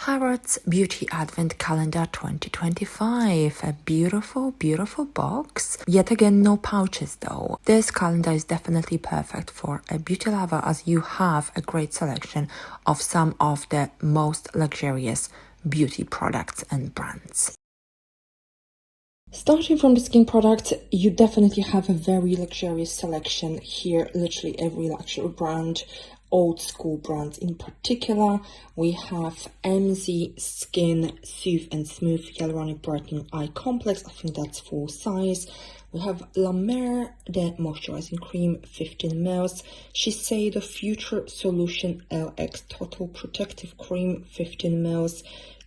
Harrods Beauty Advent Calendar 2025. A beautiful, beautiful box. Yet again, no pouches though. This calendar is definitely perfect for a beauty lover as you have a great selection of some of the most luxurious beauty products and brands. Starting from the skin products, you definitely have a very luxurious selection here. Literally every luxury brand, old school brands in particular. We have MZ Skin Soothe and Smooth Hyaluronic Brightening Eye Complex. I think that's full size. We have La Mer, the moisturizing cream, 15 ml. Shiseido Future Solution LX Total Protective Cream, 15 ml.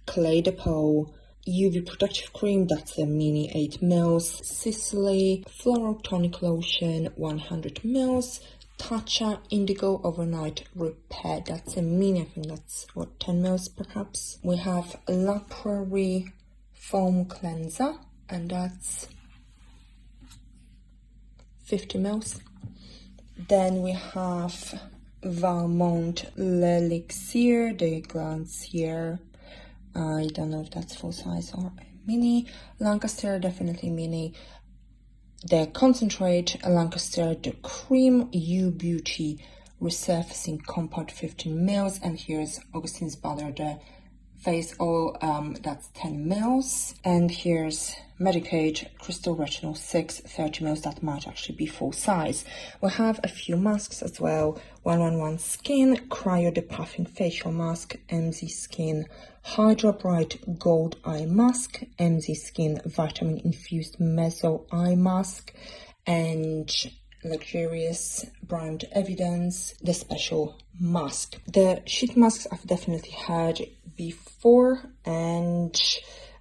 Clé de Peau UV Protective Cream, that's a mini 8 ml. Sicily Floral Tonic Lotion, 100 ml. Tatcha Indigo Overnight Repair, that's a mini, I think that's what, 10 ml perhaps. We have La Prairie Foam Cleanser, and that's 50 ml. Then we have Valmont L'Elixir, the Glancier. I don't know if that's full size or mini. Lancaster, definitely mini. The Concentrate Lancaster, the Cream U Beauty Resurfacing Compact, 15 ml. And here's Augustine's Butter, the Face Oil, that's 10 ml. And here's Medicaid Crystal Retinol 6, 30 ml. That might actually be full size. We have a few masks as well. 111 Skin Cryo Depuffing Facial Mask, MZ Skin Hydra Bright Gold Eye Mask, MZ Skin Vitamin Infused Meso Eye Mask, and luxurious brand Evidence, the special mask. The sheet masks I've definitely had before, and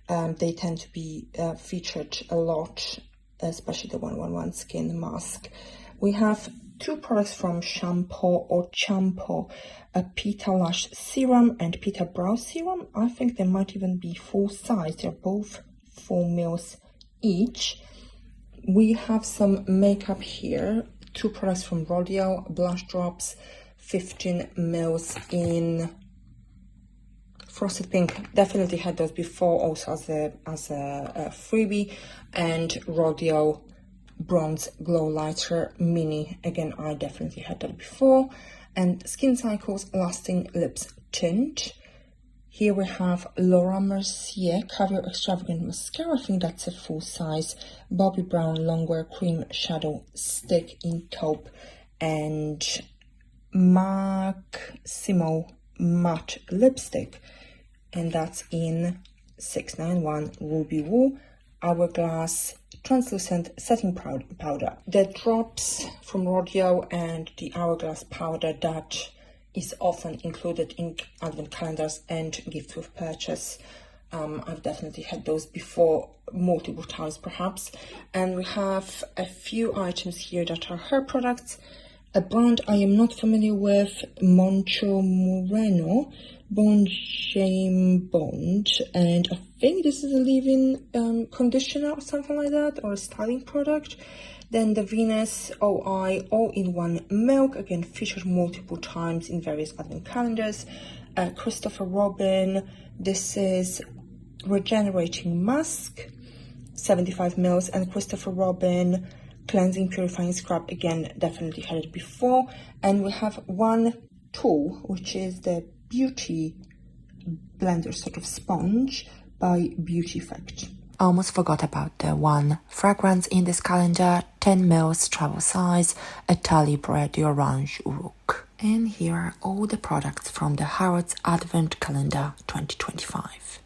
they tend to be featured a lot, especially the 111 Skin mask. We have two products from Shampoo or Champo, a Pita Lash Serum and Pita Brow Serum. I think they might even be full size. They're both 4 ml each. We have some makeup here. Two products from L'Oreal, Blush Drops, 15 ml in Frosted Pink. Definitely had those before, also as a freebie. And L'Oreal Bronze Glow Lighter Mini. Again, I definitely had that before. And Skin Cycles Lasting Lips Tint. Here we have Laura Mercier Caviar Extravagant Mascara. I think that's a full size. Bobbi Brown Longwear Cream Shadow Stick in taupe. And Maximo Matte Lipstick. And that's in 691 Ruby Woo Hourglass Translucent Setting Powder. The drops from L'Oreal and the Hourglass powder that is often included in advent calendars and gifts with purchase. I've definitely had those before, multiple times perhaps. And we have a few items here that are hair products. A brand I am not familiar with, Moncho Moreno Bond Shame Bond, and I think this is a leave-in conditioner or something like that, or a styling product. Then the Venus OI All-in-One Milk, again featured multiple times in various advent calendars. Christopher Robin, this is Regenerating Mask, 75 ml, and Christopher Robin Cleansing Purifying Scrub, again definitely had it before. And we have one tool, which is the Beauty Blender sort of sponge by Beauty Effect. Almost forgot about the one fragrance in this calendar, 10 ml travel size, a Talibra d'Orange Rook. And here are all the products from the Harrods Advent Calendar 2025.